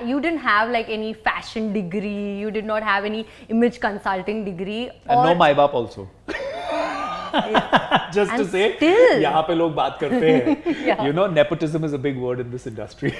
you didn't have like any fashion degree, you did not have any image consulting degree. And no माई बाप also. Just to say, still, यहाँ पे लोग बात करते हैं. Yeah. You know, nepotism is a big word in this industry.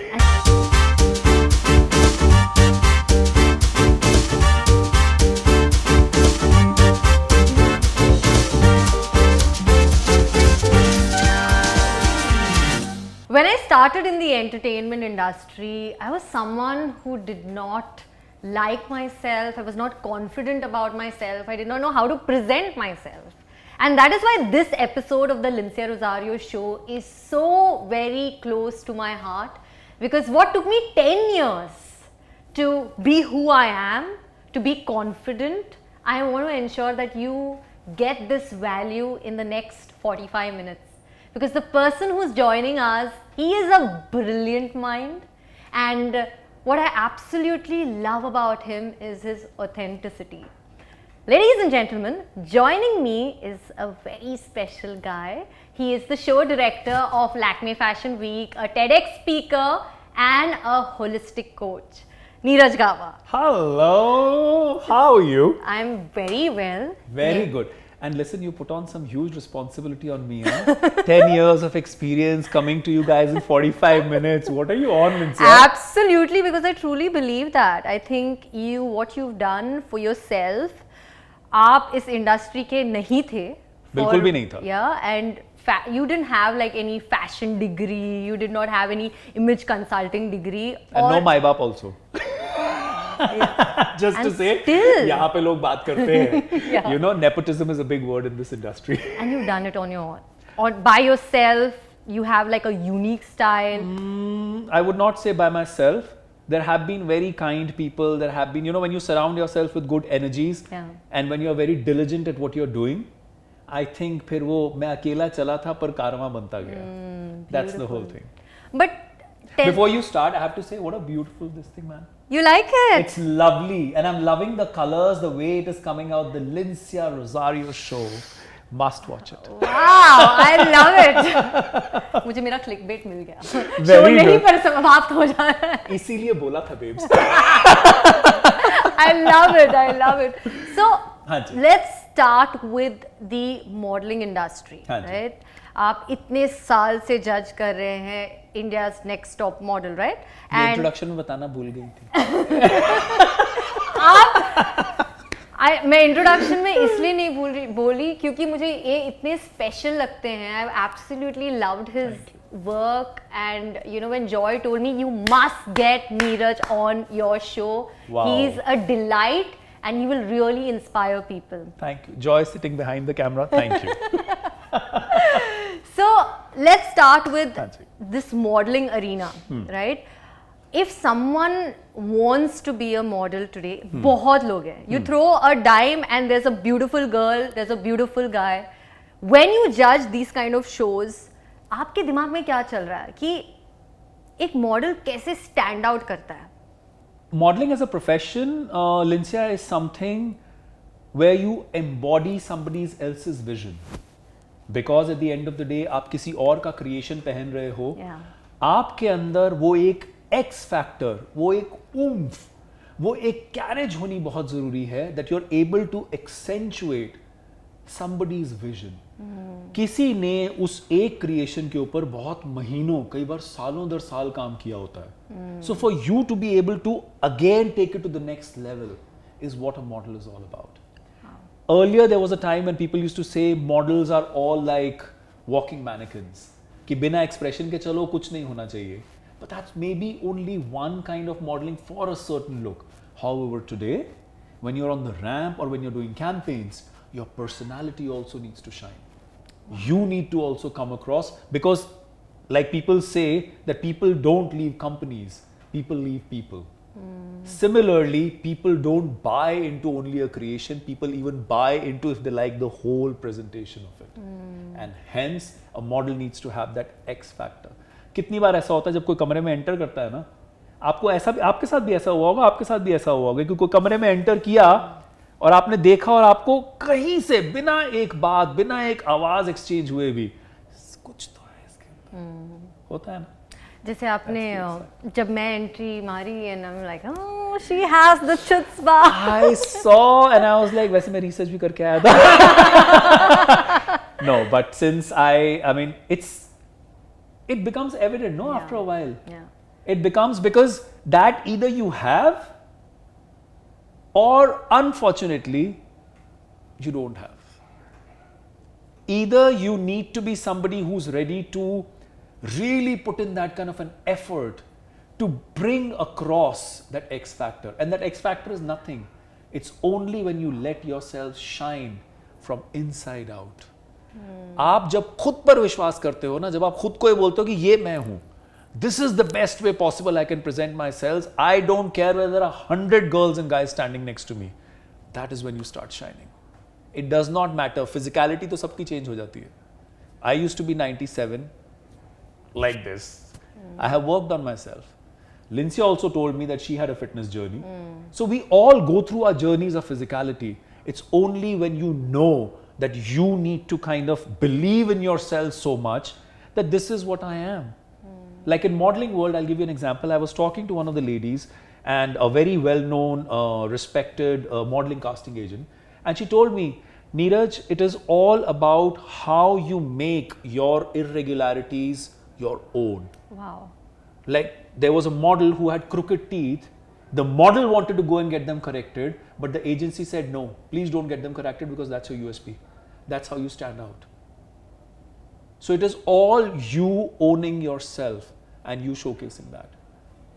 When I started in the entertainment industry, I was someone who did not like myself. I was not confident about myself. I did not know how to present myself. And that is why this episode of the Lincia Rosario show is so very close to my heart, because what took me 10 years to be who I am, to be confident, I want to ensure that you get this value in the next 45 minutes. Because the person who's joining us, he is a brilliant mind, and what I absolutely love about him is his authenticity. Ladies and gentlemen, joining me is a very special guy. He is the show director of Lakme Fashion Week, a TEDx speaker and a holistic coach. Neeraj Gava. Hello, how are you? I'm very well. Very good. And listen, you put on some huge responsibility on me. Huh? 10 years of experience coming to you guys in 45 minutes. What are you on, Lincia? Absolutely, because I truly believe that. I think what you've done for yourself, आप इस industry के नहीं थे. बिल्कुल भी नहीं था. Yeah, and you didn't have like any fashion degree, you did not have any image consulting degree. And no माई बाप also. Just And to say, still, यहाँ पे लोग बात करते हैं. Yeah. You know, nepotism is a big word in this industry. And you've done it on your own. Or by yourself, you have like a unique style. I would not say by myself. There have been very kind people. There have been, you know, when you surround yourself with good energies, Yeah. and when you are very diligent at what you're doing, I think फिर वो मैं अकेला चला था पर कारवां बनता गया. That's the whole thing. But Before you start, I have to say, what a beautiful this thing, man. you like it? It's lovely, and I'm loving the colors, the way it is coming out. The Lincia Rosario show. Must watch it. Wow, I love it. मुझे मेरा clickbait मिल गया. Very Show नहीं good. पर समाप्त हो जा रहा है. इसीलिए बोला था, babes. I love it. I love it. So हाँ जी. let's start with the modeling industry, हाँ जी. right? आप इतने साल से जज कर रहे हैं India's next top model, right? ये इंट्रोडक्शन में बताना भूल गई थी. मैं इंट्रोडक्शन में इसलिए नहीं बोली क्योंकि मुझे ये इतने स्पेशल लगते हैं. I absolutely loved his work, and you know, when Joy told me you must get Neeraj on your show, Wow. he's a delight and he will really inspire people. Thank you. Joy sitting behind the camera. Thank you. So let's start with हाँ जी. this modeling arena, right? If someone wants to be a model today, बहुत लोग हैं. You throw a dime and there's a beautiful girl, there's a beautiful guy. When you judge these kind of shows, आपके दिमाग में क्या चल रहा है कि एक मॉडल कैसे स्टैंड आउट करता है? Modeling as a profession, Lincia, is something where you embody somebody else's vision. Because at the end of the day, आप किसी और का creation पहन रहे हो. Yeah. आपके अंदर वो एक X factor, वो एक oomph, वो एक carriage होनी बहुत जरूरी है, that you're able to accentuate somebody's vision. किसी ने उस एक क्रिएशन के ऊपर बहुत महीनों, कई बार सालों दर साल काम किया होता है. So for you to be able to again take it to the next level is what a model is all about. Earlier there was a time when people used to say models are all like walking mannequins, कि बिना expression के चलो कुछ नहीं होना चाहिए. But that's maybe only one kind of modeling for a certain look. However, today, when you're on the ramp or when you're doing campaigns, your personality also needs to shine. You need to also come across, because like people say that people don't leave companies, people leave people. Similarly, people don't buy into only a creation, people even buy into if they like the whole presentation of it. And hence, a model needs to have that X factor. कितनी बार ऐसा होता है जब कोई कमरे में enter करता है ना, आपको ऐसा भी, आपके साथ भी ऐसा हुआ होगा, आपके साथ भी ऐसा हुआ होगा कि कोई कमरे में एंटर किया और आपने देखा और आपको कहीं से बिना एक बात, बिना एक आवाज एक्सचेंज हुए भी कुछ तो है इसके अंदर. होता है ना. जैसे आपने जब मैं एंट्री मारी and I am like oh she has the chutzpah. I saw and I was like, वैसे मैं research भी करके आया था. No, but since I mean, it becomes evident, no, Yeah. after a while. Yeah. It becomes because that either you have or unfortunately you don't have. Either you need to be somebody who's ready to really put in that kind of an effort to bring across that X factor. And that X factor is nothing. It's only when you let yourself shine from inside out. आप जब खुद पर विश्वास करते हो ना, जब आप खुद को ये बोलते हो कि ये मैं हूं, this is the best way possible I can present myself, I don't care whether there are 100 girls and guys standing next to me, that is when you start shining. It does not matter, physicality तो सबकी change हो जाती है. I used to be 97 like this. I have worked on myself. Lindsay also told me that she had a fitness journey. So we all go through our journeys of physicality. It's only when you know that you need to kind of believe in yourself so much that this is what I am. Like in modeling world, I'll give you an example. I was talking to one of the ladies and a very well-known, respected modeling casting agent, and she told me, Neeraj, it is all about how you make your irregularities your own. Wow. Like there was a model who had crooked teeth. The model wanted to go and get them corrected, but the agency said no, please don't get them corrected because that's your USP. That's how you stand out. So it is all you owning yourself and you showcasing that.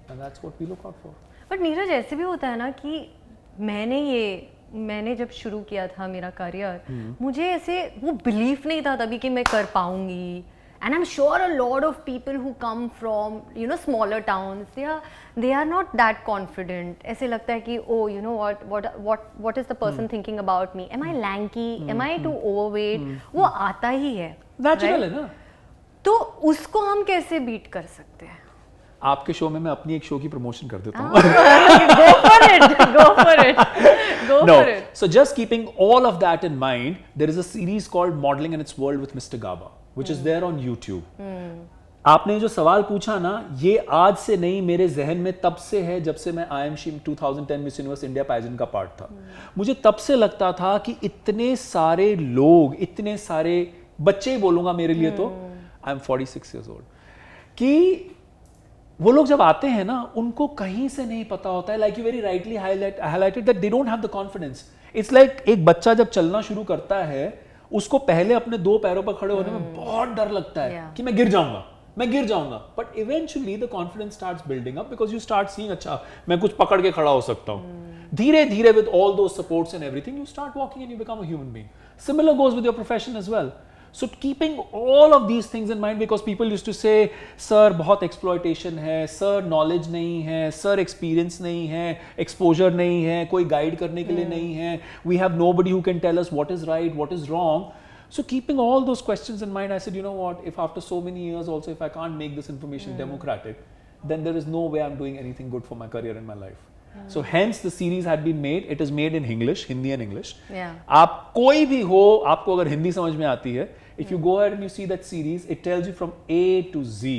And that's what we look out for. But Neeraj ऐसे भी होता है ना कि मैंने जब शुरू किया था मेरा करियर, मुझे ऐसे वो बिलीफ नहीं था तभी कि मैं कर पाऊंगी. And I'm sure a lot of people who come from, you know, smaller towns, they are not that confident. ऐसे लगता है कि oh, you know what is the person thinking about me? Am I lanky? Am I too overweight? वो आता ही है. Natural है ना. तो उसको हम कैसे बीट कर सकते हैं? आपके शो में मैं अपनी एक शो की प्रमोशन कर देता हूँ. Go for it. So just keeping all of that in mind, there is a series called Modeling in Its World with Mr. Gaba, which is there on YouTube. आपने जो सवाल पूछा ना, ये आज से नहीं, मेरे जहन में तब से है जब से मैं IMC 2010 miss universe India pageant का पार्ट था. मुझे तब से लगता था कि इतने सारे लोग, इतने सारे बच्चे ही बोलूंगा मेरे लिए तो, आई एम 46 years old, कि वो लोग जब आते हैं ना, उनको कहीं से नहीं पता होता है. Like you very rightly highlighted that they don't have the confidence. It's like एक बच्चा जब चलना शुरू करता है, उसको पहले अपने दो पैरों पर खड़े होने में बहुत डर लगता है कि मैं गिर जाऊंगा. But eventually the confidence starts building up because you start seeing, अच्छा मैं कुछ पकड़ के खड़ा हो सकता हूँ. धीरे धीरे with all those supports and everything you start walking and you become a human being. Similar goes with your profession as well. So keeping all of these things in mind, because people used to say, sir बहुत exploitation है, sir knowledge नहीं है, sir experience नहीं है, exposure नहीं है, कोई guide करने के लिए नहीं है, we have nobody who can tell us what is right, what is wrong. So keeping all those questions in mind, I said, you know what, if after so many years also, if I can't make this information democratic, then there is no way I'm doing anything good for my career in my life. So hence the series had been made. It is made in English, Hindi and English. Yeah. आप कोई भी हो, आपको अगर हिंदी समझ में आती है, if you go ahead and you see that series, it tells you from A to Z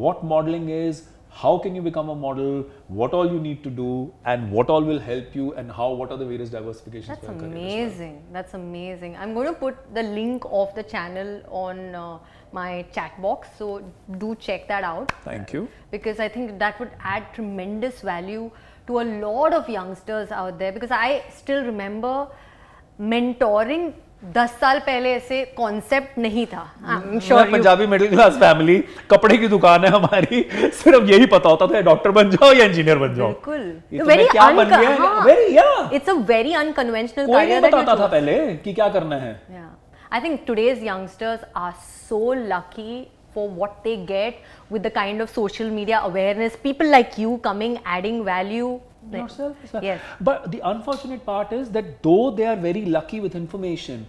what modeling is, how can you become a model, what all you need to do, and what all will help you, and what are the various diversifications. That's for your career as well. amazing. That's amazing. I'm going to put the link of the channel on my chat box, so do check that out. Thank you. Because I think that would add tremendous value to a lot of youngsters out there, because I still remember mentoring 10 साल पहले ऐसे concept नहीं था. I'm sure you. Punjabi middle class family, कपड़े की दुकान है हमारी, सिर्फ यही पता होता था डॉक्टर बन जाओ या इंजीनियर बन जाओ. बिल्कुल. very क्या बन गया? Very yeah. It's a very unconventional कोई career नहीं that you बताता था choose. पहले कि क्या करना है. Yeah, I think today's youngsters are so lucky for what they get with the kind of social media awareness, people like you coming, adding value. Yourself as well. Yes. But the unfortunate part is that though they are very lucky with information,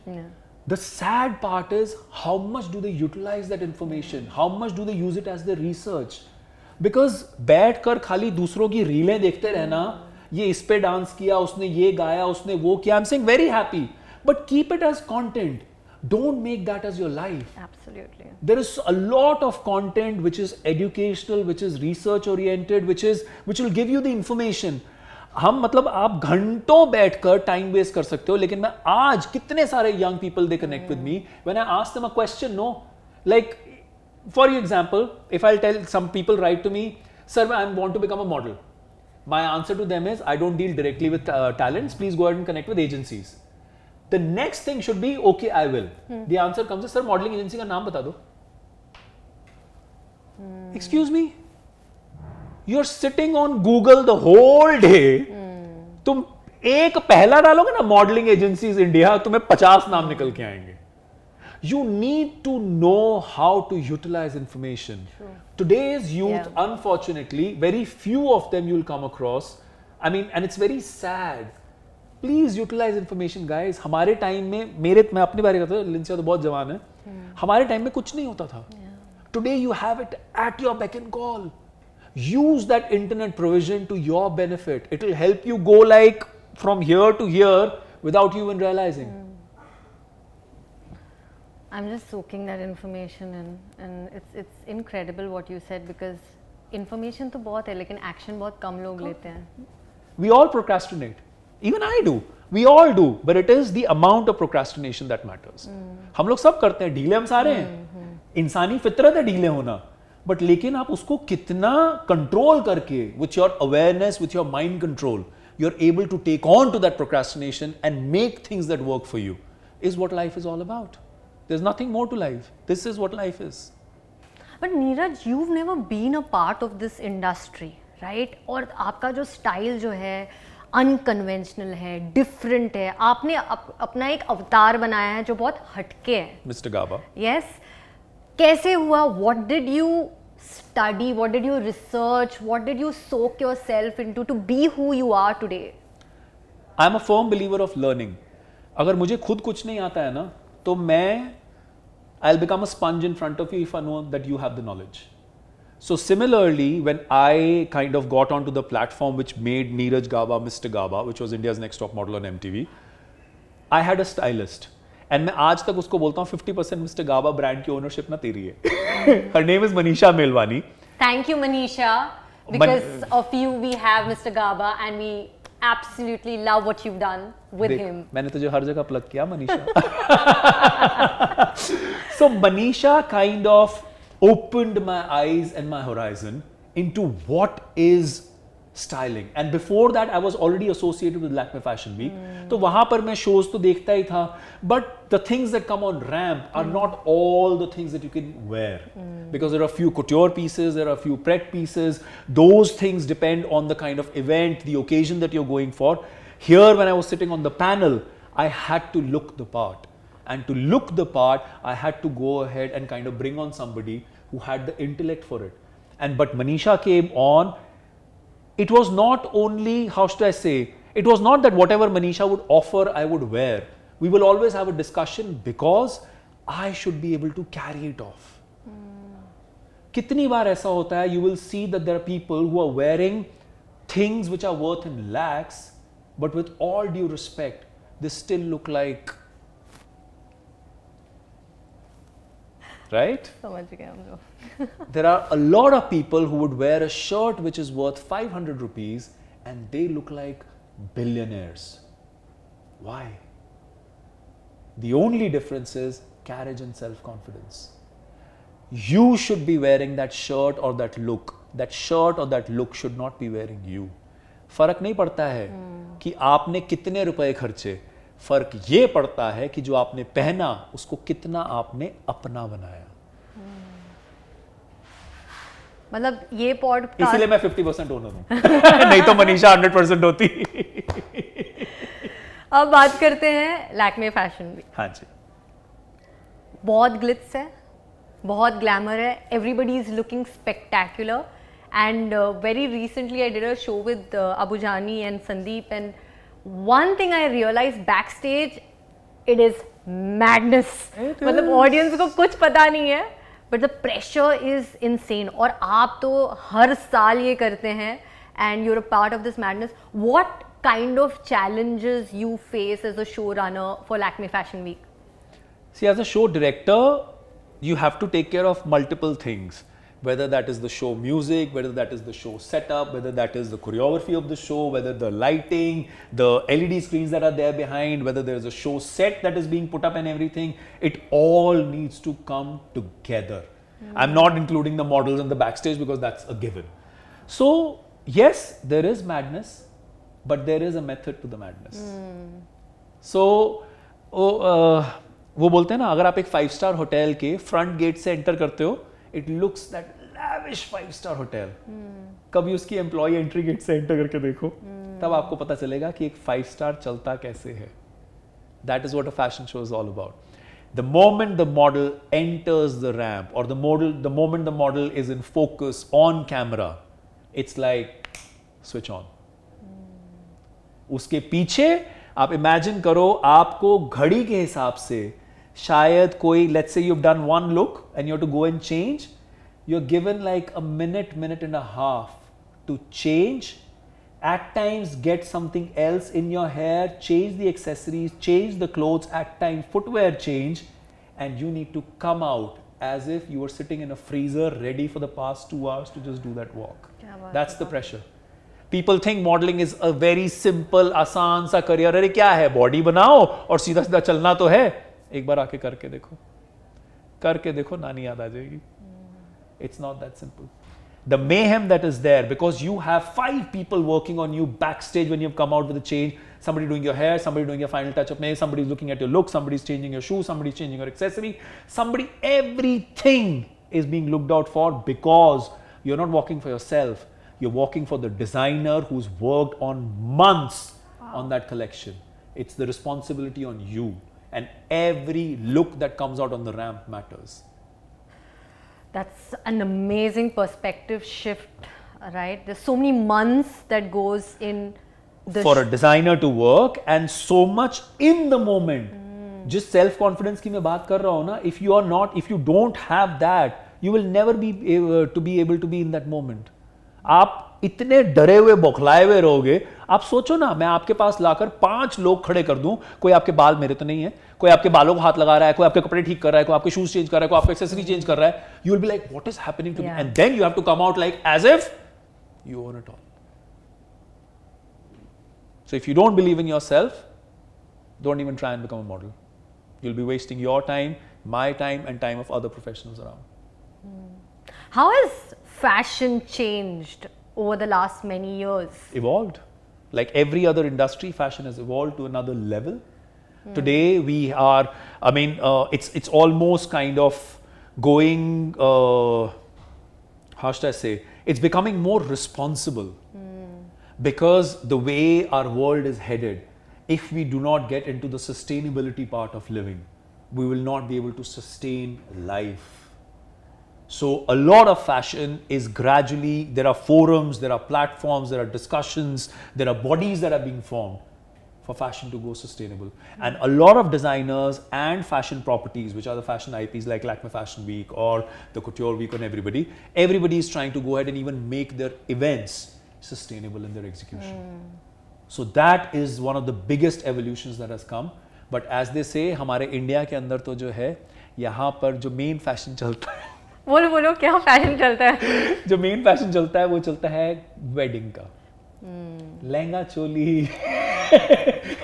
the sad part is how much do they utilize that information, how much do they use it as their research. Because बैठकर खाली दूसरों की रीलें देखते रहना, ये इस पे dance किया, उसने ये गाया, उसने वो किया, I'm saying very happy, but keep it as content. Don't make that as your life. Absolutely. There is a lot of content which is educational, which is research oriented, which will give you the information. हम मतलब आप घंटों बैठकर time waste कर सकते हो, लेकिन मैं आज कितने सारे young people they connect with me when I ask them a question, no, like for example, if I'll tell some people write to me, sir, I want to become a model. My answer to them is I don't deal directly with talents. Please go ahead and connect with agencies. The next thing should be okay, I will. The answer comes is, sir, modeling agency का नाम बता दो. Excuse me. You're sitting on Google the whole day. तुम एक पहला डालोगे ना modelling agencies India, तुम्हें 50 नाम निकल के आएंगे. You need to know how to utilize information. True. Today's youth, unfortunately, very few of them you'll come across. I mean, and it's very sad. Please utilize information, guys. हमारे time में मैं अपनी बारे करता हूँ, लिंसिया तो बहुत जवान है. हमारे टाइम में कुछ नहीं होता था. Today you have it at your beck and call. Use that internet provision to your benefit. It will help you go like from here to here without you even realizing. I'm just soaking that information in, and it's incredible what you said, because information तो बहुत है लेकिन action बहुत कम लोग लेते हैं. We all procrastinate. Even I do. We all do. But it is the amount of procrastination that matters. हम लोग सब करते हैं, ढीले हम सारे हैं. इंसानी फितरत है ढीले होना. But लेकिन आप उसको कितना control करके, with your awareness, with your mind control, you're able to take on to that procrastination and make things that work for you, is what life is all about. There's nothing more to life. This is what life is. But Neeraj, you've never been a part of this industry, right? और आपका जो style जो है unconventional है, different है. आपने अपना एक अवतार बनाया है जो बहुत हटके है. Mr. Gaba. Yes. कैसे हुआ? What did you study? What did you research? What did you soak yourself into to be who you are today? I'm a firm believer of learning. अगर मुझे खुद कुछ नहीं आता है ना, तो मैं I'll become a sponge in front of you if I know that you have the knowledge. So similarly, when I kind of got onto the platform which made Neeraj Gaba Mr. Gaba, which was India's Next Top Model on MTV, I had a stylist. And मैं आज तक उसको बोलता हूँ 50% Mr. Gaba brand की ownership ना तेरी है. Her name is Manisha Melwani. Thank you, Manisha. Because of you, we have Mr. Gaba, and we absolutely love what you've done with him. मैंने तुझे हर जगह प्लग किया Manisha. So Manisha kind of opened my eyes and my horizon into what is styling. And before that I was already associated with Lakme Fashion Week. तो वहाँ पर मैं shows तो देखता ही था. But the things that come on ramp are not all the things that you can wear. Because there are a few couture pieces, there are a few pret pieces. Those things depend on the kind of event, the occasion that you're going for. Here when I was sitting on the panel, I had to look the part. And to look the part, I had to go ahead and kind of bring on somebody who had the intellect for it. But Manisha came on. It was not only, how should I say, it was not that whatever Manisha would offer, I would wear. We will always have a discussion because I should be able to carry it off. कितनी बार ऐसा होता है, you will see that there are people who are wearing things which are worth in lakhs, but with all due respect, they still look like, right? समझ गए हम लोग. There are a lot of people who would wear a shirt which is worth 500 rupees and they look like billionaires. Why? The only difference is carriage and self-confidence. You should be wearing that shirt or that look. That shirt or that look should not be wearing you. फर्क नहीं पड़ता है कि आपने कितने रुपए खर्चे. फर्क ये पड़ता है कि जो आपने पहना उसको कितना आपने अपना बनाया. मतलब ये पॉडकास्ट, इसीलिए मैं 50% ओनर हूं. नहीं तो मनीषा 100% होती. अब बात करते हैं लैक्मे फैशन वीक. हाँ जी. बहुत ग्लिट्स है, बहुत ग्लैमर है. Everybody is looking spectacular. And very recently I did a show with Abu Jani and Sandeep, and one thing I realized backstage, it is madness. मतलब ऑडियंस को कुछ पता नहीं है, but the pressure is insane. और आप तो हर साल ये करते हैं, and you're a part of this madness. What kind of challenges you face as a showrunner for Lakme Fashion Week? See, as a show director, you have to take care of multiple things. Whether that is the show music, whether that is the show setup, whether that is the choreography of the show, whether the lighting, the LED screens that are there behind, whether there is a show set that is being put up and everything, it all needs to come together. I'm not including the models and the backstage because that's a given. So, yes, there is madness, but there is a method to the madness. So, वो बोलते हैं ना, अगर आप एक 5-star hotel के front gate से enter करते हो, it looks that lavish 5-star hotel. कभी उसकी एम्प्लॉय एंट्री गेट से एंटर करके देखो, तब आपको पता चलेगा कि एक 5-star चलता कैसे है. That is what a fashion show is all about. The moment the model enters the ramp, or the moment the model is in focus on camera, it's like switch on. उसके पीछे आप imagine करो, आपको घड़ी के हिसाब से शायद कोई, let's say you've done one look and you have to go and change, you're given like a minute and a half to change, at times get something else in your hair, change the accessories, change the clothes, at times footwear change, and you need to come out as if you were sitting in a freezer ready for the past 2 hours to just do that walk. That's the pressure. People think modeling is a very simple, आसान सा career. अरे क्या है, body बनाओ और सीधा सीधा चलना तो है. एक बार आके करके देखो, नानी याद आ जाएगी. It's not that simple. The mayhem that is there, because you have 5 people working on you backstage when you've come out with a change. Somebody doing your hair, somebody doing your final touch-up nails, somebody's looking at your look, somebody's changing your shoes, somebody's changing your accessory. Everything is being looked out for, because you're not walking for yourself. You're walking for the designer who's worked on months on that collection. It's the responsibility on you. And every look that comes out on the ramp matters. That's an amazing perspective shift, right? There's so many months that goes in the for a designer to work, and so much in the moment. जिस self confidence की मैं बात कर रहा हूँ ना, if you don't have that, you will never be able to be in that moment. आप इतने डरे हुए बौखलाए हुए रहोगे. आप सोचो ना, मैं आपके पास लाकर 5 लोग खड़े कर दूं, कोई आपके बाल, मेरे तो नहीं है, कोई आपके बालों को हाथ लगा रहा है, कोई आपके कपड़े ठीक कर रहा है, कोई आपके शूज चेंज कर रहा है, कोई आपके एक्सेसरी चेंज कर रहा है. You will be like, what is happening to me? And then you have to come out like as if you own it all. So if you don't believe in yourself, don't even try and become a model. You'll be wasting your time, my time, and time of other professionals around. How has fashion changed over the last many years? Evolved. Like every other industry, fashion has evolved to another level. Today we are, it's almost kind of going, how should I say, it's becoming more responsible. Because the way our world is headed, if we do not get into the sustainability part of living, we will not be able to sustain life. So a lot of fashion is gradually, there are forums, there are platforms, there are discussions, there are bodies that are being formed for fashion to go sustainable. And a lot of designers and fashion properties, which are the fashion IPs like Lakme Fashion Week or the Couture Week and everybody is trying to go ahead and even make their events sustainable in their execution. So that is one of the biggest evolutions that has come. But as they say, हमारे India के अंदर तो जो है, यहाँ पर जो main fashion चलता है, बोलो क्या फैशन चलता है? जो मेन फैशन चलता है वो चलता है वेडिंग का. Lehenga choli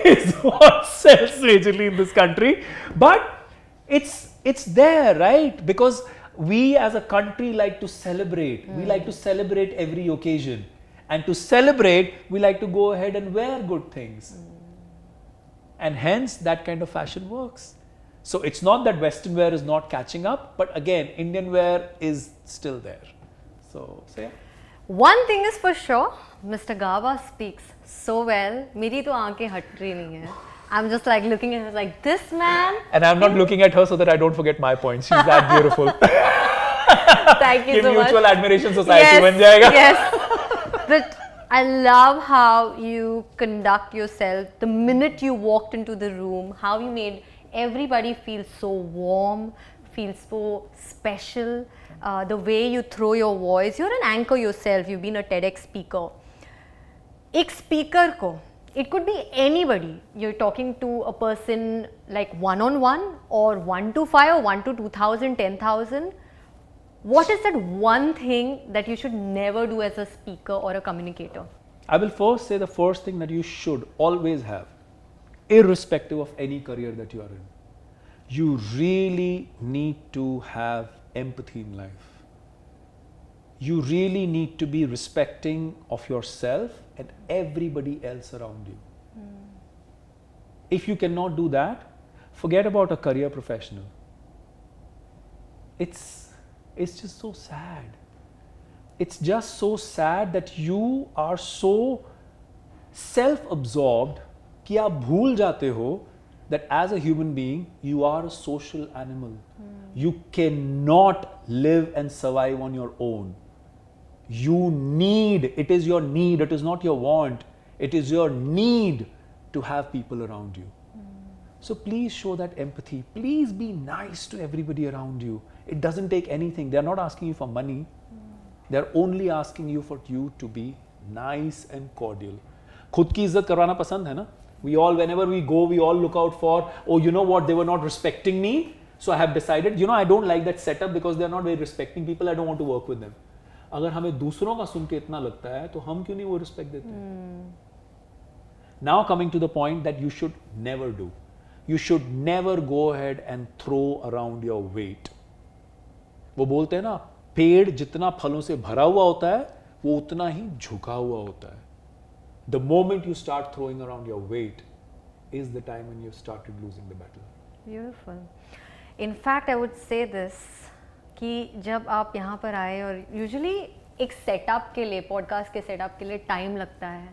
is what sells majorly in this country, but it's there, right? Because we as a country like to celebrate. We like to celebrate every occasion, and to celebrate we like to go ahead and wear good things, and hence that kind of fashion works. So it's not that Western wear is not catching up, but again, Indian wear is still there. So yeah. One thing is for sure, Mr. Gaba speaks so well. मेरी तो आंखें हट रही नहीं है. I'm just like looking at her like, this man. And I'm not looking at her so that I don't forget my points. She's that beautiful. Thank you so much. Mutual admiration society बन जाएगा. Yes. But I love how you conduct yourself. The minute you walked into the room, how you made everybody feel so warm, feel so special. The way you throw your voice. You're an anchor yourself. You've been a TEDx speaker. एक speaker को, it could be anybody. You're talking to a person like one-on-one, or 1 to 5, or 1 to 2,000, 10,000. What is that one thing that you should never do as a speaker or a communicator? I will first say the first thing that you should always have, irrespective of any career that you are in. You really need to have empathy in life. You really need to be respecting of yourself and everybody else around you. If you cannot do that, forget about a career professional. It's just so sad. It's just so sad that you are so self-absorbed कि आप भूल जाते हो that as a human being you are a social animal. You cannot live and survive on your own. You need, it is your need, it is not your want, it is your need to have people around you. So please show that empathy. Please be nice to everybody around you. It doesn't take anything. They are not asking you for money. They are only asking you for you to be nice and cordial. खुद की इज्जत करवाना पसंद है ना? We all, whenever we go, we all look out for, oh, you know what, they were not respecting me, so I have decided, you know, I don't like that setup because they are not very respecting people, I don't want to work with them. अगर हमें दूसरों का सुन के इतना लगता है तो हम क्यों नहीं वो रिस्पेक्ट देते हैं? Now coming to the point that you should never do. You should never go ahead and throw around your weight. वो बोलते हैं ना, पेड़ जितना फलों से भरा हुआ होता है वो उतना ही झुका हुआ होता है. The moment you start throwing around your weight is the time when you started losing the battle. Beautiful. In fact, I would say this कि जब आप यहाँ पर आए, और यूजुअली एक सेटअप के लिए, पॉडकास्ट के सेटअप के लिए टाइम लगता है,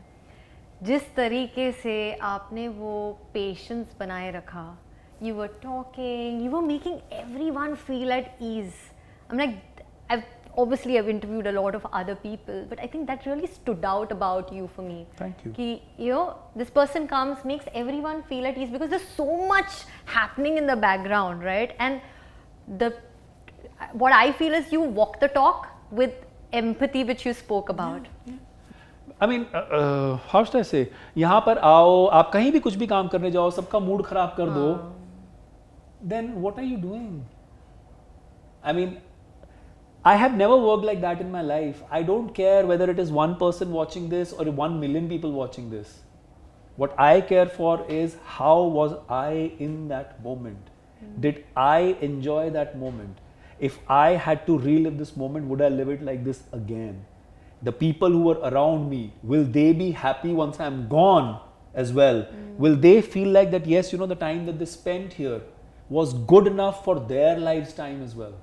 जिस तरीके से आपने वो पेशेंस बनाए रखा, you were talking, you were making everyone feel at ease. I'm like, I've interviewed a lot of other people, but I think that really stood out about you for me. Thank you. Ki, you know, this person comes, makes everyone feel at ease because there's so much happening in the background, right? And what I feel is you walk the talk with empathy, which you spoke about. Yeah. I mean, how should I say? यहाँ पर आओ, आप कहीं भी कुछ भी काम करने जाओ, सबका मूड खराब कर दो. Then what are you doing? I mean, I have never worked like that in my life. I don't care whether it is one person watching this or 1 million people watching this. What I care for is how was I in that moment? Did I enjoy that moment? If I had to relive this moment, would I live it like this again? The people who were around me, will they be happy once I'm gone as well? Will they feel like that, yes, you know, the time that they spent here was good enough for their life's time as well?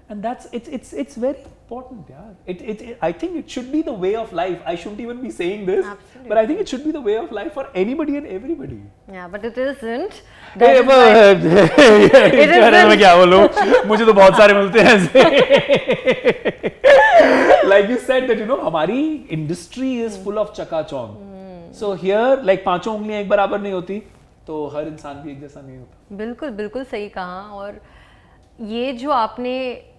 And that's, it's very important, yeah. I think it should be the way of life. I shouldn't even be saying this, Absolutely. but I think it should be the way of life for anybody and everybody. Yeah, but it isn't. मैं क्या बोलूं, मुझे तो बहुत सारे मिलते हैं ऐसे. Like you said that, you know, हमारी industry is full of चकाचौंध. So here, like पांचों उंगलियां एक बराबर नहीं होती, तो हर इंसान भी एक जैसा नहीं होता. बिल्कुल बिल्कुल सही कहा. और ये जो आपने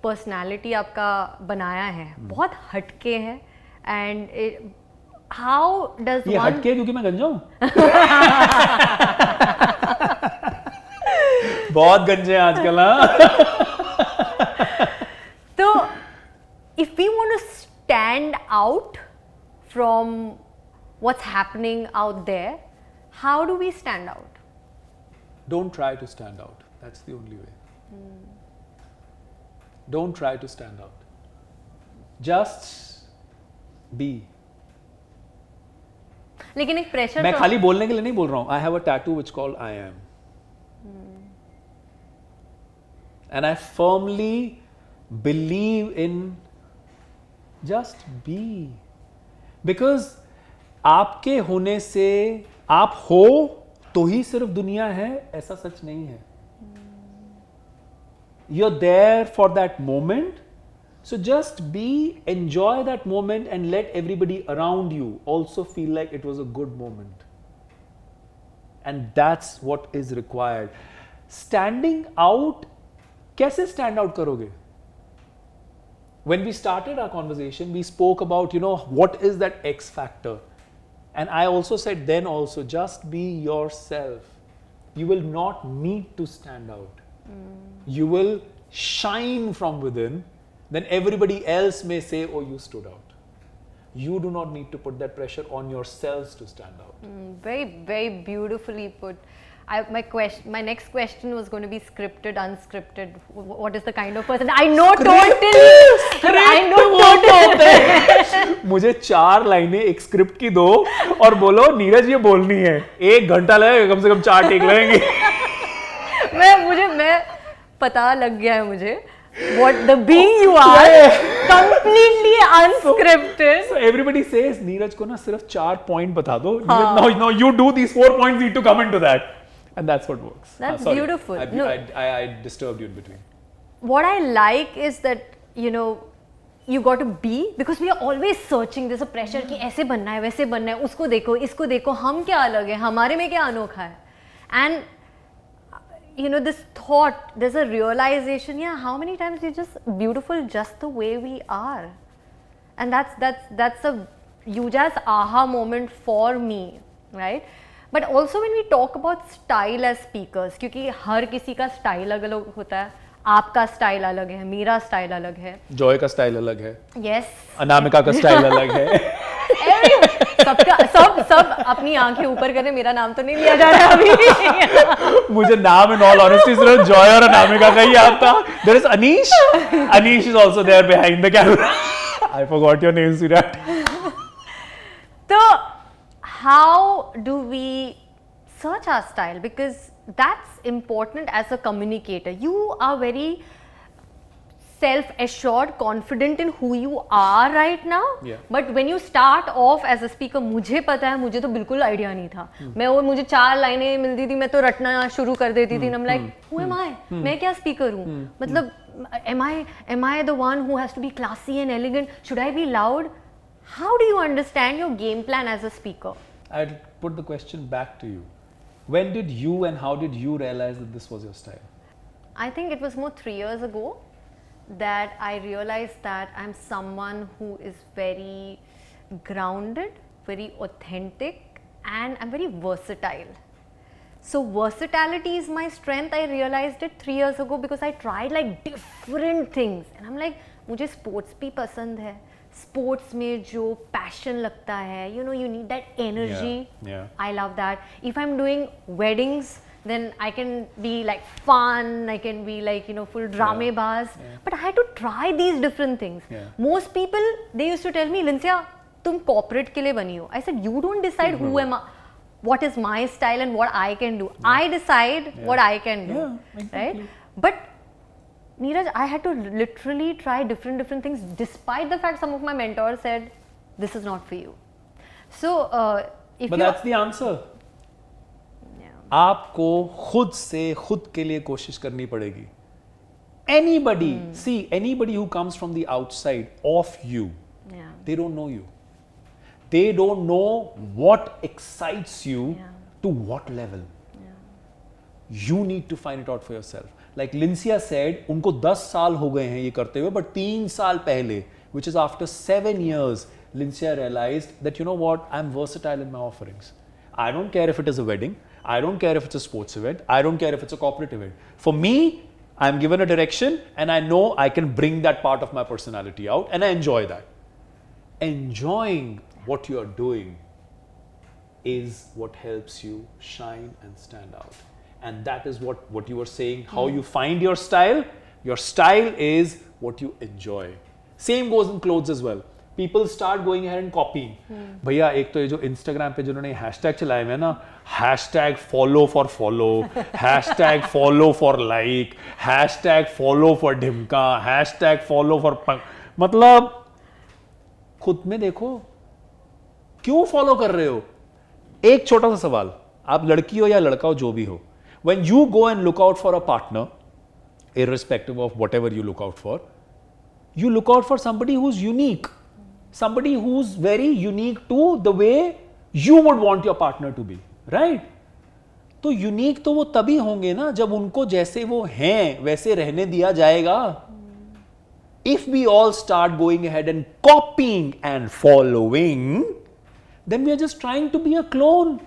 पर्सनालिटी आपका बनाया है बहुत हटके है. एंड हाउ डज ये हटके क्योंकि मैं गंजा हूं. बहुत गंजे हैं आजकल. तो if we want to stand out from what's happening out there, how do we stand out? Don't try to stand out. That's the only way. Don't try to stand out. Just be. लेकिन एक pressure, मैं खाली बोलने के लिए नहीं बोल रहा हूँ. I have a tattoo which called I am. And I firmly believe in just be. Because आपके होने से आप हो तो ही सिर्फ दुनिया है, ऐसा सच नहीं है. You're there for that moment. So just be, enjoy that moment and let everybody around you also feel like it was a good moment. And that's what is required. Standing out, कैसे stand out करोगे? when we started our conversation, we spoke about, what is that X factor? And I also said then also, just be yourself. You will not need to stand out. You will shine from within. Then everybody else may say, oh, you stood out. You do not need to put that pressure on yourselves to stand out. Very, very beautifully put. My next question was going to be scripted, unscripted. What is the kind of person? I know totally. I know totally. मुझे 4 लाइनें एक script की दो और बोलो नीरज ये बोलनी है, 1 घंटा लगेगा, कम से कम 4 टेक लगेंगे. मैं पता लग गया है मुझे. What the being you are, completely unscripted. So everybody says Neeraj को ना सिर्फ 4 पॉइंट बता दो. No, you do these 4 points need to come into that, and that's what works. That's sorry. beautiful. I disturbed you in between. What I like is that you got to be, because we are always searching. There's a pressure कि ऐसे बनना है, वैसे बनना है, उसको देखो, इसको देखो, हम क्या अलग है, हमारे में क्या अनोखा है. And this thought, there's a realization, how many times we're just beautiful just the way we are. And that's a huge as aha moment for me, right? But also when we talk about style as speakers, क्योंकि हर किसी का style अलग होता है. आपका style अलग है, मेरा स्टाइल अलग है, जॉय का स्टाइल अलग है, yes, अनामिका का स्टाइल अलग है. सब अपनी आंखें ऊपर करें. मेरा नाम तो नहीं लिया जा रहा अभी. मुझे नाम इन ऑल ऑनेस्टी सिर्फ जॉय और अनामिका का ही याद था. There is Anish is also there behind the camera. I forgot your name, Virat. तो how do we search our style? Because that's important as a communicator. You are very self-assured, confident in who you are right now. Yeah. But when you start off as a speaker, मुझे पता है, मुझे तो बिल्कुल idea नहीं था. मुझे 4 लाइनें मिलती थी, मैं तो रटना शुरू कर देती थी. I'm like, who am I? मैं क्या स्पीकर हूँ? मतलब, am I the one who has to be classy and elegant? Should I be loud? How do you understand your game plan as a speaker? I'd put the question back to you. When did you and how did you realize that this was your style? I think it was more 3 years ago that I realized that I'm someone who is very grounded, very authentic, and I'm very versatile. So versatility is my strength. I realized it 3 years ago because I tried like different things, and I'm like, मुझे sports भी पसंद है. Sports में जो passion लगता है, you need that energy. Yeah. I love that. If I'm doing weddings, then I can be like fun, I can be like full dramebaz. Yeah. But I had to try these different things. Yeah. Most people, they used to tell me, Lincia, तुम corporate के लिए बनी हो. I said, you don't decide who am I, what is my style and what I can do. Yeah. I decide what I can do. Yeah, exactly. Right? But Neeraj, I had to literally try different things, despite the fact some of my mentors said, this is not for you. So, but that's the answer. Yeah. आपको खुद से खुद के लिए कोशिश करनी पड़ेगी. Anybody who comes from the outside of you, they don't know you. They don't know what excites you to what level. You need to find it out for yourself. Like Lincia said, उनको 10 साल हो गए हैं ये करते हुए, but 3 साल पहले, which is after 7 years, Lincia realized that I'm versatile in my offerings. I don't care if it is a wedding, I don't care if it's a sports event, I don't care if it's a corporate event. For me, I'm given a direction and I know I can bring that part of my personality out and I enjoy that. Enjoying what you are doing is what helps you shine and stand out. And that is what you were saying, how you find your style. Your style is what you enjoy. Same goes in clothes as well. People start going ahead and copying. भैया एक तो ये जो Instagram पे जिन्होंने hashtag चलाए हुए हैं ना, hashtag follow for follow, hashtag follow for like, hashtag follow for ढिमका, hashtag follow for मतलब खुद में देखो क्यों फॉलो कर रहे हो. एक छोटा सा सवाल, आप लड़की हो या लड़का हो, जो भी हो, when you go and look out for a partner, irrespective of whatever you look out for, you look out for somebody who's unique, somebody who's very unique to the way you would want your partner to be, right? तो unique तो वो तभी होंगे ना जब उनको जैसे वो हैं वैसे रहने दिया जाएगा. if we all start going ahead and copying and following, then we are just trying to be a clone.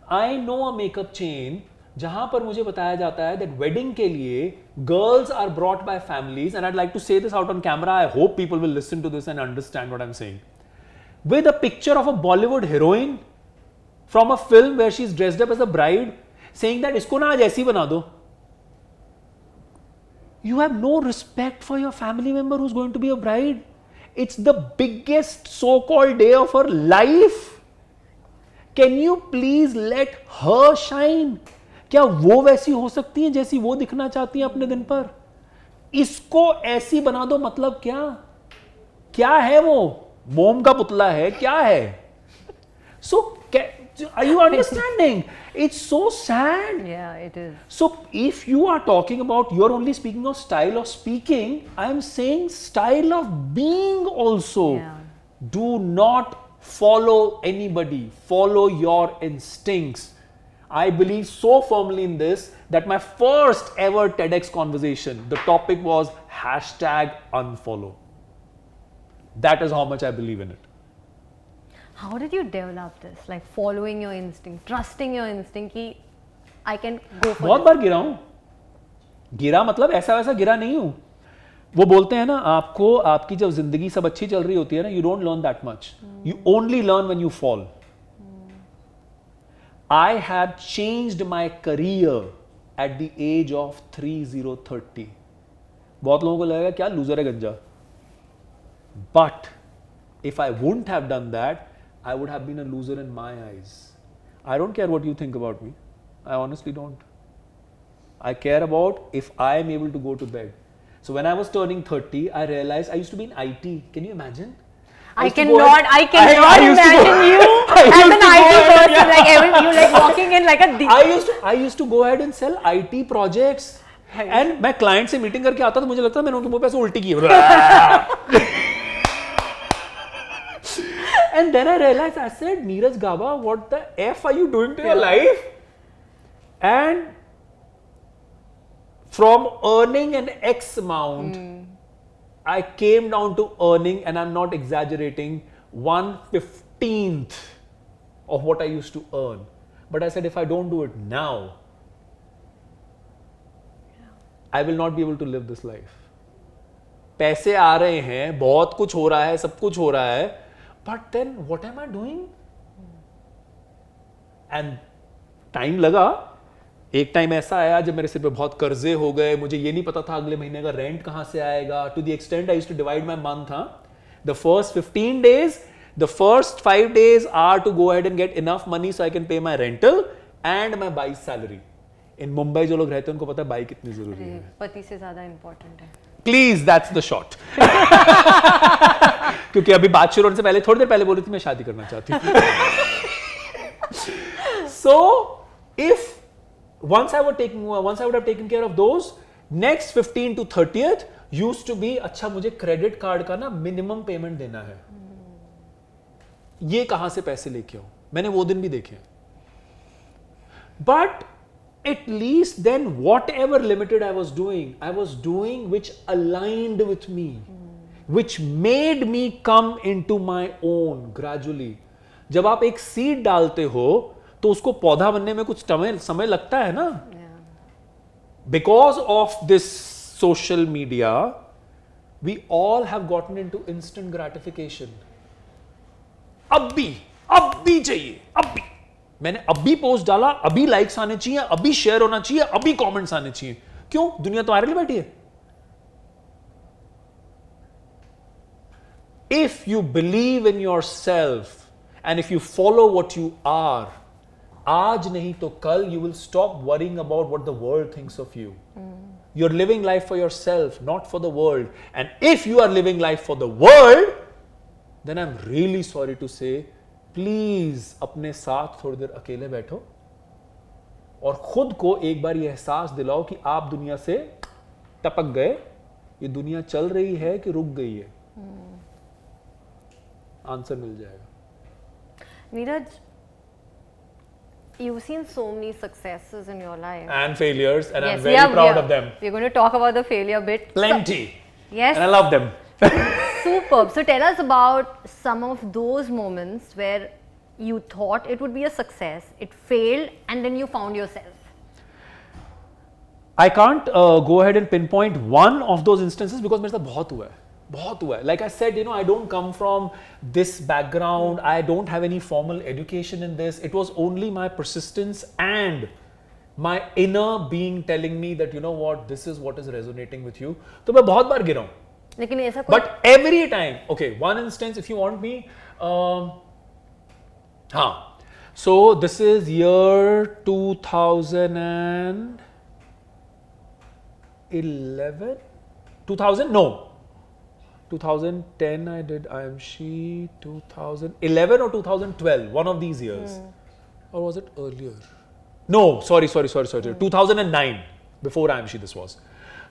I know a makeup chain जहां पर मुझे बताया जाता है that wedding के लिए girls are brought by families, and I'd like to say this out on camera. I hope people will listen to this and understand what I'm saying. With a picture of a Bollywood heroine from a film where she's dressed up as a bride, saying that इसको ना आज ऐसी बना दो. You have no respect for your family member who's going to be a bride. It's the biggest so-called day of her life. Can you please let her shine? क्या वो वैसी हो सकती है जैसी वो दिखना चाहती है अपने दिन पर? इसको ऐसी बना दो मतलब क्या? क्या है वो? मोम का पुतला है? क्या है? So, are you understanding? It's so sad. Yeah, it is. So, if you are talking about, you're only speaking of style of speaking, I'm saying style of being also. Yeah. Do not follow anybody, follow your instincts. I believe so firmly in this that my first ever TEDx conversation, the topic was #unfollow. That is how much I believe in it. How did you develop this? Like following your instinct, trusting your instinct कि I can go for बहुत this. बार गिरा हूं. गिरा मतलब ऐसा वैसा गिरा नहीं हूं. वो बोलते हैं ना, आपको आपकी जब जिंदगी सब अच्छी चल रही होती है ना, you don't learn that much. You only learn when you fall. I had changed my career at the age of 30. बहुत लोगों को लगेगा क्या लूजर है गंजा. But if I wouldn't have done that, I would have been a loser in my eyes. I don't care what you think about me. I honestly don't. I care about if I am able to go to bed. So when I was turning 30, I realized I used to be in IT. Can you imagine? I used to go cannot used to go- imagine you I as used an to go IT ahead, person, yeah. like you like walking in like a I used to go ahead and sell IT projects. And मैं client से meeting करके आता तो मुझे लगता मैंने उनके मुंह पे ऐसे उल्टी की है. And then I realized, I said, Neeraj Gaba, what the F are you doing to your life? And from earning an X amount, I came down to earning, and I'm not exaggerating, 1/15th of what I used to earn. But I said, if I don't do it now, I will not be able to live this life. पैसे आ रहे हैं, बहुत कुछ हो रहा है, सब कुछ हो रहा है, but then what am I doing? And time लगा. एक टाइम ऐसा आया जब मेरे सिर पे बहुत कर्जे हो गए, मुझे ये नहीं पता था अगले महीने का रेंट कहां से आएगा. To the extent I used to divide my month. The first 15 days, the first 5 days are to go ahead and get enough money so I can pay my rental and my buy's salary. In Mumbai जो लोग रहते हैं उनको पता है by कितनी जरूरी है. पति से ज्यादा इम्पोर्टेंट है. Please, that's the shot. क्योंकि अभी बात शुरू होने से पहले थोड़ी देर पहले बोली थी मैं शादी करना चाहती हूँ. So, if once I would have taken care of those, next 15 to 30th used to be अच्छा मुझे क्रेडिट कार्ड का ना मिनिमम पेमेंट देना है. ये कहां से पैसे लेके आऊं? मैंने वो दिन भी देखे. But at least then whatever limited I was doing which aligned with me, which made me come into my own gradually. जब आप एक सीड डालते हो तो उसको पौधा बनने में कुछ समय लगता है ना. Because of this social media, we all have gotten into instant gratification. अब भी चाहिए, अब भी. मैंने अभी पोस्ट डाला, अभी लाइक्स आने चाहिए, अभी शेयर होना चाहिए, अभी कमेंट्स आने चाहिए. क्यों? दुनिया तो आयरल बैठी है. If you believe in yourself and if you follow what you are, आज नहीं तो कल you will stop worrying about what the world thinks of you. You're living life for yourself, not for the world. And if you are living life for the world, then I'm really sorry to say, please अपने साथ थोड़ी देर अकेले बैठो और खुद को एक बार ये एहसास दिलाओ कि आप दुनिया से टपक गए. ये दुनिया चल रही है कि रुक गई है. आंसर मिल जाएगा. Neeraj, you've seen so many successes in your life And failures, and yes, I'm very proud of them. We're going to talk about the failure bit. Plenty. Yes. And I love them. Superb. So tell us about some of those moments where you thought it would be a success, it failed, and then you found yourself. I can't go ahead and pinpoint one of those instances because मेरे साथ बहुत हुआ है. Like I said, you know, I don't come from this background. I don't have any formal education in this. It was only my persistence and my inner being telling me that, you know what, this is what is resonating with you. तो मैं बहुत बार गिरा हूँ. लेकिन ऐसा कोई But every time, okay, one instance, if you want me, so this is year 2011, 2000, no, 2010 I did IMC, 2011 or 2012, one of these years. Or was it earlier? No, sorry, 2009, before IMC this was.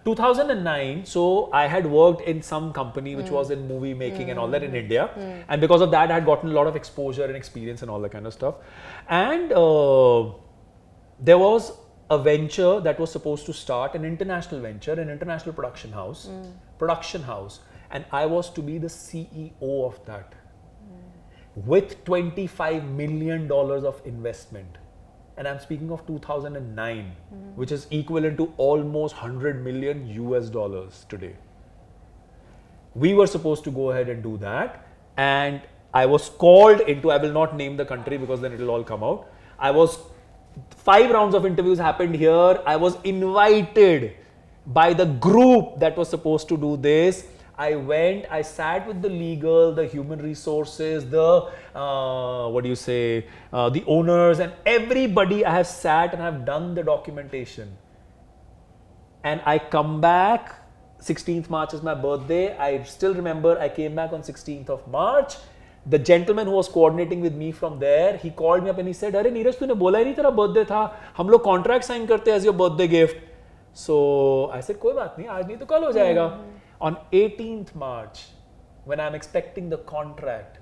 2009, so I had worked in some company which was in movie making and all that in India, and because of that I had gotten a lot of exposure and experience and all that kind of stuff. And there was a venture that was supposed to start, an international venture, an international production house, and I was to be the CEO of that with $25 million of investment. And I'm speaking of 2009, which is equivalent to almost 100 million US dollars today. We were supposed to go ahead and do that, and I was called into, I will not name the country because then it will all come out. 5 rounds of interviews happened here. I was invited by the group that was supposed to do this. I went, I sat with the legal, the human resources, the the owners, and everybody. I have sat and I have done the documentation. And I come back, 16th March is my birthday. I still remember I came back on 16th of March. The gentleman who was coordinating with me from there, he called me up and he said, "Arey Neeraj, तूने बोला ही नहीं तेरा birthday था. हम लोग contract sign करते as your birthday gift." So I said, कोई बात नहीं, आज नहीं तो कल हो जाएगा. On 18th March, when I'm expecting the contract,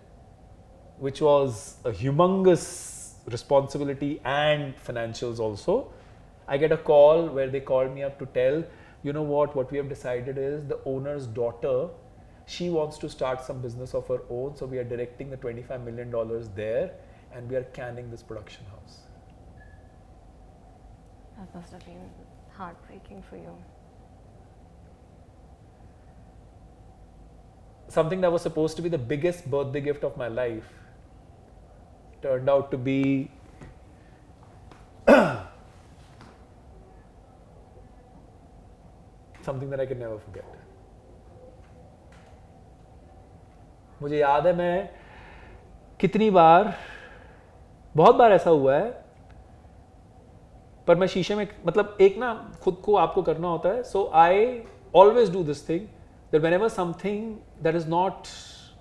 which was a humongous responsibility and financials also, I get a call where they called me up to tell, you know what we have decided is the owner's daughter, she wants to start some business of her own, so we are directing the $25 million there and we are canning this production house. That must have been heartbreaking for you. Something that was supposed to be the biggest birthday gift of my life turned out to be something that I can never forget. मुझे याद है मैं कितनी बार, बहुत बार ऐसा हुआ है, पर मैं शीशे में, मतलब एक ना खुद को आपको करना होता है. So I always do this thing that whenever something that is not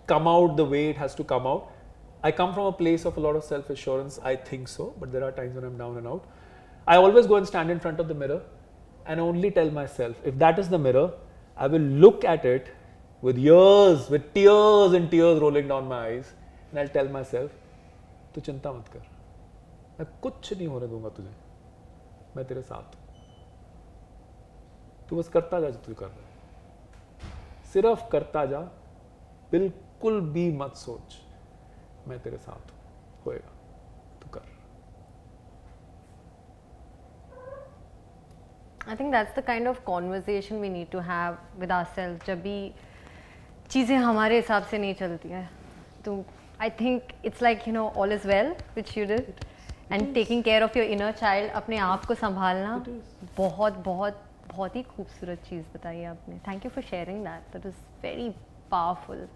come out the way it has to come out, I come from a place of a lot of self-assurance, I think so, but there are times when I'm down and out. I always go and stand in front of the mirror and only tell myself, if that is the mirror, I will look at it with tears and tears rolling down my eyes, and I'll tell myself, तू चिंता मत कर, मैं कुछ नहीं होने दूंगा तुझे, मैं तेरे साथ हूं, तू बस करता जा जो तू कर रहा है, सिर्फ करता जा, बिल्कुल भी मत सोच, मैं तेरे साथ हूं, होएगा, तू कर. I think that's the kind of conversation we need to have with ourselves. जब भी चीज़ें हमारे हिसाब से नहीं चलती हैं, तो I think it's like, you know, all is well, which you did, and taking care of your inner child, अपने आप को संभालना, बहुत ही खूबसूरत चीज़ बताई आपने. Thank you for sharing that. That was very powerful.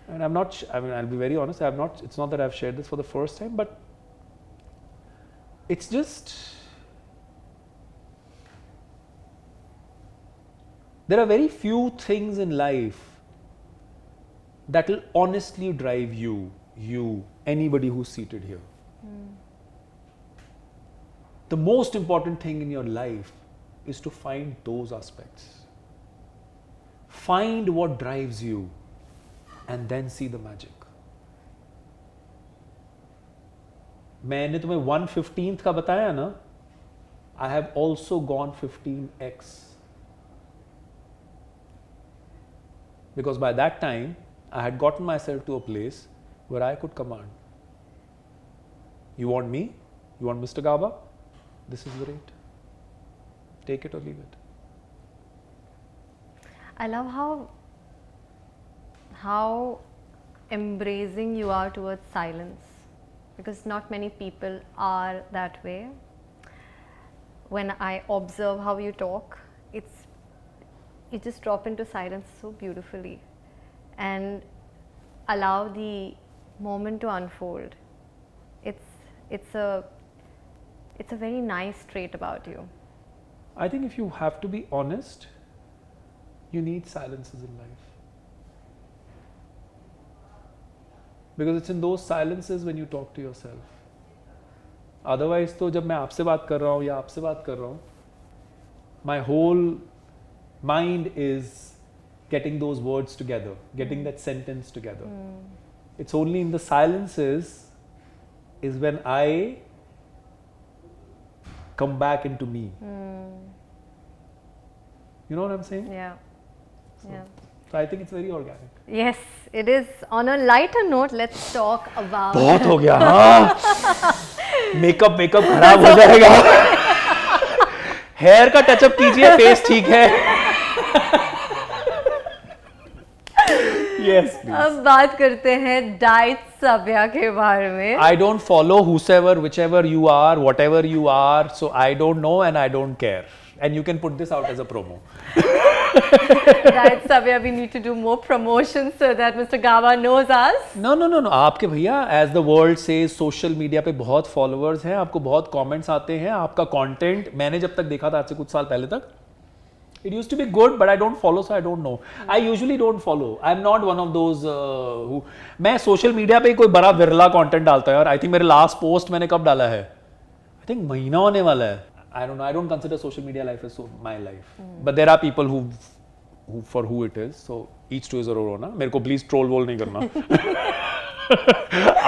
And I'm not, I mean, I'll be very honest, it's not that I've shared this for the first time, but it's just, there are very few things in life that will honestly drive you, anybody who's seated here. The most important thing in your life is to find those aspects. Find what drives you and then see the magic. मैंने तुम्हें 1/15 का बताया ना, I have also gone 15x. Because by that time, I had gotten myself to a place where I could command. You want me? You want Mr. Gaba? This is great. Take it or leave it. I love how embracing you are towards silence, because not many people are that way. When I observe how you talk, you just drop into silence so beautifully and allow the moment to unfold. It's a very nice trait about you. I think if you have to be honest, you need silences in life. Because it's in those silences when you talk to yourself. Otherwise, तो जब मैं आपसे बात कर रहा हूँ या आपसे बात कर रहा हूँ, my whole mind is getting those words together, getting that sentence together. It's only in the silences is when I come back into me. You know what I'm saying? Yeah. So, Yeah. so I think it's very organic. Yes, it is. On a lighter note, let's talk about. बहुत हो गया हाँ. Makeup खराब हो जाएगा. Hair का touch-up कीजिए, face ठीक है. Yes, please. अब बात करते हैं डाइट सभ्या के बारे में. I don't follow whosoever, whichever you are, whatever you are, so I don't know and I don't care. And you can put this out as a promo. Diet Savya, we need to do more promotions so that Mr. Gaba knows us. No. आपके भैया, as the world says, social media पे बहुत followers हैं, आपको बहुत comments आते हैं, आपका content मैंने जब तक देखा था आज से कुछ साल पहले तक, it used to be good, but I don't follow, so I don't know. I usually don't follow. I'm not one of those who. मैं social media पे कोई बड़ा विरला content डालता है और I think मेरे last post मैंने कब डाला है? I think महीना होने वाला है. I don't know. I don't consider social media life as my life. But there are people who for who it is. So each to his own. ना मेरे को please troll वोल नहीं करना.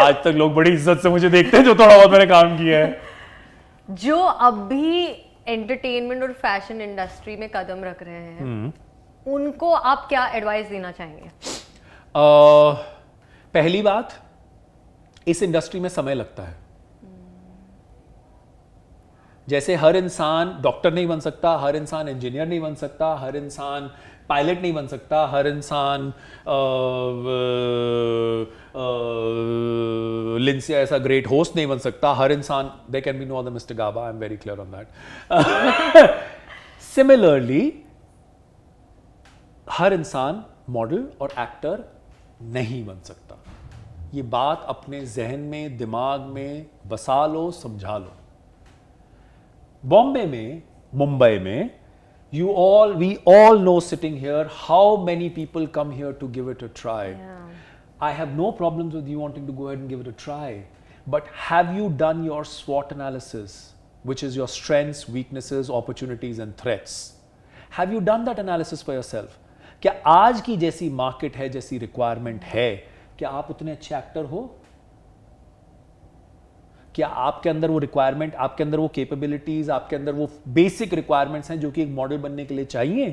आज तक लोग बड़ी इज्जत से मुझे देखते हैं जो थोड़ा बहुत मैंने काम किया है. जो अभी एंटरटेनमेंट और फैशन इंडस्ट्री में कदम रख रहे हैं, उनको आप क्या एडवाइस देना चाहेंगे? पहली बात, इस इंडस्ट्री में समय लगता है. जैसे हर इंसान डॉक्टर नहीं बन सकता, हर इंसान इंजीनियर नहीं बन सकता, हर इंसान पायलट नहीं बन सकता, हर इंसान लिंसिया ऐसा ग्रेट होस्ट नहीं बन सकता, हर इंसान, there can be no other Mr. Gaba, I'm very clear on that. Similarly, हर इंसान मॉडल और एक्टर नहीं बन सकता. ये बात अपने जहन में, दिमाग में बसा लो, समझा लो. बॉम्बे में, मुंबई में, we all know sitting here how many people come here to give it a try. Yeah. I have no problems with you wanting to go ahead and give it a try. But have you done your SWOT analysis, which is your strengths, weaknesses, opportunities and threats? Have you done that analysis for yourself? क्या आज की जैसी market है, जैसी requirement है, क्या आप उतने अच्छे एक्टर हो? क्या आपके अंदर वो रिक्वायरमेंट, आपके अंदर वो कैपेबिलिटीज, आपके अंदर वो बेसिक रिक्वायरमेंट्स हैं जो कि एक मॉडल बनने के लिए चाहिए?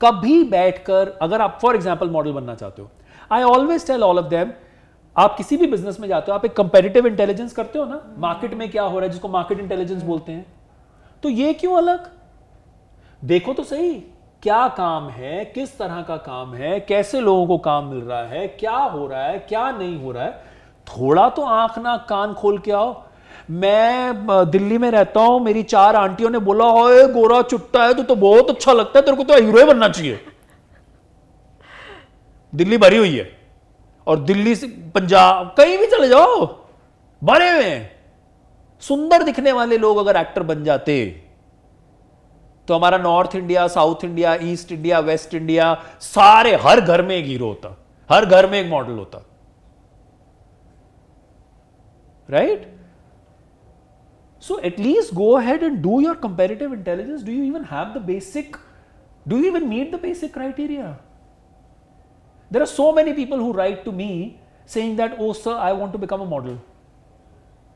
कभी बैठकर, अगर आप फॉर एग्जांपल मॉडल बनना चाहते हो, I always tell all of them, आप किसी भी बिजनेस में जाते हो, आप एक कंपेटिटिव इंटेलिजेंस करते हो ना, मार्केट में क्या हो रहा है, जिसको मार्केट इंटेलिजेंस बोलते हैं. तो ये क्यों अलग? देखो तो सही, क्या काम है, किस तरह का काम है, कैसे लोगों को काम मिल रहा है, क्या हो रहा है, क्या नहीं हो रहा है. थोड़ा तो आंख ना कान खोल के आओ. मैं दिल्ली में रहता हूं, मेरी 4 आंटियों ने बोला, ओए गोरा चुट्टा है तो बहुत अच्छा लगता है, तेरे को तो हीरो बनना चाहिए. दिल्ली भरी हुई है, और दिल्ली से पंजाब कहीं भी चले जाओ, भरे हुए हैं. सुंदर दिखने वाले लोग अगर एक्टर बन जाते तो हमारा north India, south India, east India, waste India, सारे हर घर में एक हीरो होता, हर घर में एक मॉडल होता. Right? So at least go ahead and do your comparative intelligence. Do you even have the basic, do you even meet the basic criteria? There are so many people who write to me saying that, oh sir, I want to become a model.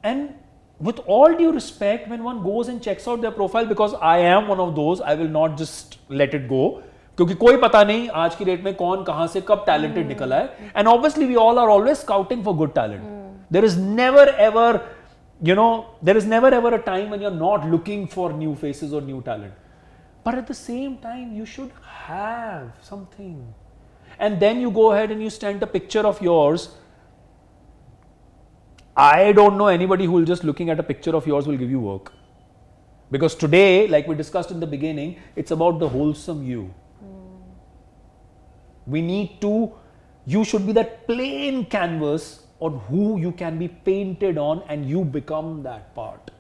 And with all due respect, when one goes and checks out their profile, because I am one of those, I will not just let it go. क्योंकि कोई पता नहीं आज की date में कौन कहां से कब टैलेंटेड निकला है. And obviously we all are always scouting for good talent. There is never ever, you know, there is never ever a time when you're not looking for new faces or new talent. But at the same time, you should have something. And then you go ahead and you stand a picture of yours. I don't know anybody who will just looking at a picture of yours will give you work. Because today, like we discussed in the beginning, it's about the wholesome you. We need to, you should be that plain canvas on who you can be painted on, and you become that part.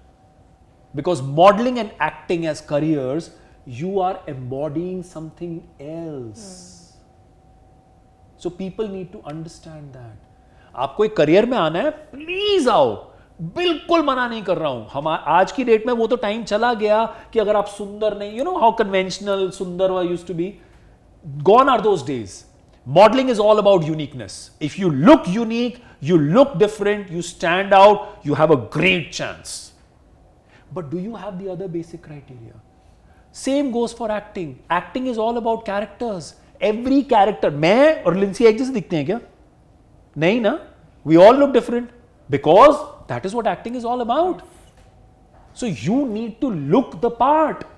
Because modeling and acting as careers, you are embodying something else. So people need to understand that. आपको एक career में आना है, please आओ. बिल्कुल मना नहीं कर रहा हूं. हम आज की डेट में वो तो टाइम चला गया कि अगर आप सुंदर नहीं, you know how conventional सुंदर used to be. Gone are those days. Modeling is all about uniqueness. If you look unique, you look different, you stand out, you have a great chance. But do you have the other basic criteria? Same goes for acting. Acting is all about characters. Every character. मैं और Linsey एक जैसे दिखते हैं क्या? नहीं ना? We all look different because that is what acting is all about. So you need to look the part.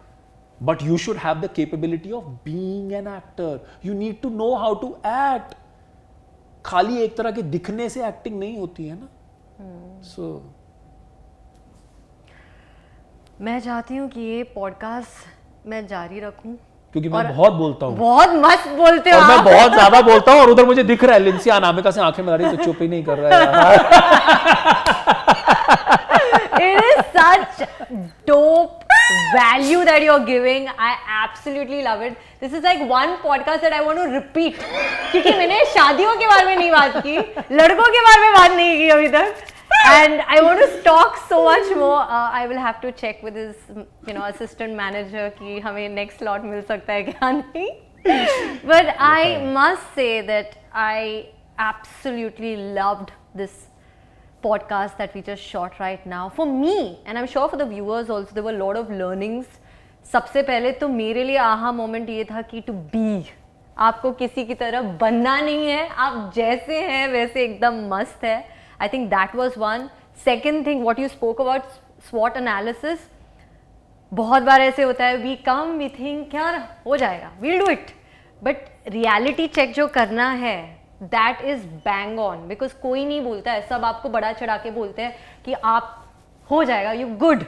But you should have the capability of being an actor. You need to know how to act. खाली एक तरह के दिखने से acting नहीं होती है ना. So मैं चाहती हूँ कि ये पॉडकास्ट मैं जारी रखूं, क्योंकि मैं बहुत बोलता हूँ, बहुत मस्त बोलते हो और मैं आप. बहुत ज्यादा बोलता हूँ, और उधर मुझे दिख रहा है लिंसी अनामिका से आंखें मिला रही है, तो चुप ही नहीं कर रहा है यार. It is such dope value that you're giving. I absolutely love it. This is like one podcast that I want to repeat. क्योंकि मैंने शादियों के बारे में नहीं बात की, लड़कों के बारे में बात नहीं की अभी तक. And I want to talk so much more. I will have to check with his, assistant manager कि हमें next slot मिल सकता है क्या नहीं. But I must say that I absolutely loved this podcast that we just shot right now. For me, and I'm sure for the viewers also, there were a lot of learnings. सबसे पहले तो मेरे लिए aha moment ये था कि to be, आपको किसी की तरह बनना नहीं है, आप जैसे हैं वैसे एकदम मस्त है. I think that was one. Second thing, what you spoke about SWOT analysis. बहुत बार ऐसे होता है, we come, we think यार हो जाएगा, we'll do it. But reality check जो करना है, that is bang on. Because कोई नहीं बोलता है, सब आपको बड़ा चढ़ा के बोलते हैं कि आप हो जाएगा, you good,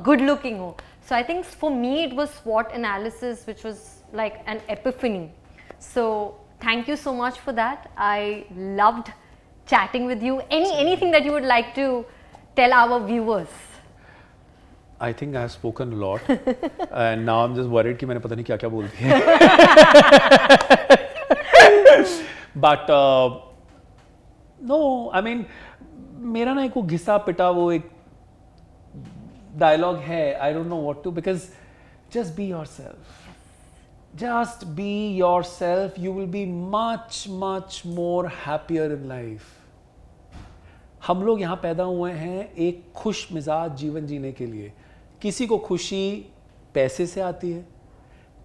good looking हो. So I think for me it was SWOT analysis which was like an epiphany. So thank you so much for that. I loved chatting with you. Anything that you would like to tell our viewers? I think I have spoken a lot, and now I'm just worried कि मैंने पता नहीं क्या क्या बोल दिया. But no, I mean, मेरा ना एक वो घिसा पिटा वो एक dialogue है. I don't know what to, because just be yourself. Just be yourself. You will be much, much more happier in life. हम लोग यहाँ पैदा हुए हैं एक खुश मिजाज जीवन जीने के लिए. किसी को खुशी पैसे से आती है,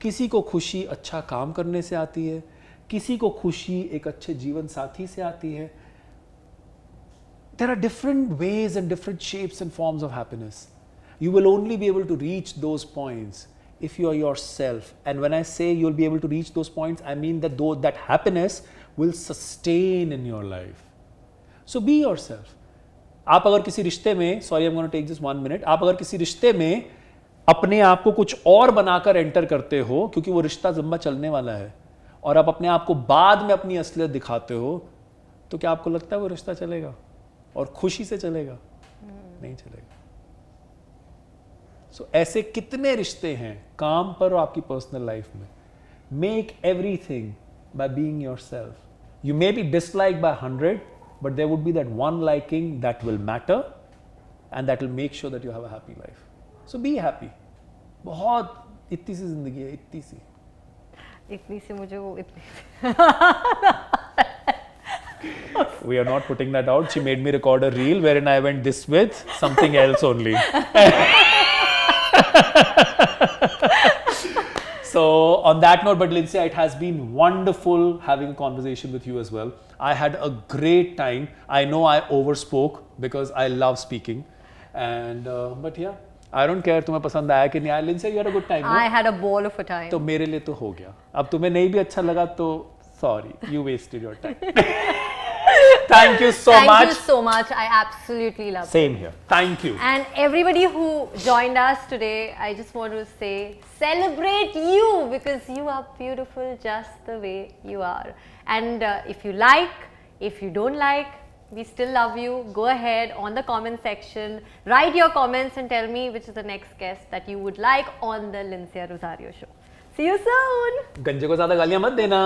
किसी को खुशी अच्छा काम करने से आती है, किसी को खुशी एक अच्छे जीवन साथी से आती है. There are different ways and different shapes and forms of happiness. You will only be able to reach those points if you are yourself. And when I say you'll be able to reach those points, I mean that that happiness will sustain in your life. So be yourself. आप अगर किसी रिश्ते में, sorry I'm going to take just 1 minute, आप अगर किसी रिश्ते में अपने आप को कुछ और बनाकर एंटर करते हो, क्योंकि वो रिश्ता लंबा चलने वाला है, और आप अपने आप को बाद में अपनी असलियत दिखाते हो, तो क्या आपको लगता है वो रिश्ता चलेगा और खुशी से चलेगा? नहीं चलेगा. सो ऐसे कितने रिश्ते हैं काम पर और आपकी पर्सनल लाइफ में. Make everything by being yourself. You may be disliked by 100, but there would be that one liking that will matter, and that will make sure that you have a happy life. So be happy. बहुत इतनी सी जिंदगी है, इतनी सी मुझे वो इतनी. We are not putting that out. She made me record a reel wherein I went this with something else only. So on that note, but Lindsay, it has been wonderful having a conversation with you as well. I had a great time. I know I overspoke because I love speaking, and but yeah, I don't care तुम्हें पसंद आया कि नहीं आया. Lindsay, you had a good time. I No? had a ball of a time. तो मेरे लिए तो हो गया. अब तुम्हें नहीं भी अच्छा लगा तो sorry, you wasted your time. Thank you so Thank much. you so much. I absolutely loved it. Same here. Thank you. And everybody who joined us today, I just want to say, celebrate you because you are beautiful just the way you are. And if you like, if you don't like, we still love you. Go ahead on the comment section, write your comments and tell me which is the next guest that you would like on the Lindsay Rosario show. See you soon. गंजे को ज्यादा गालियां मत देना.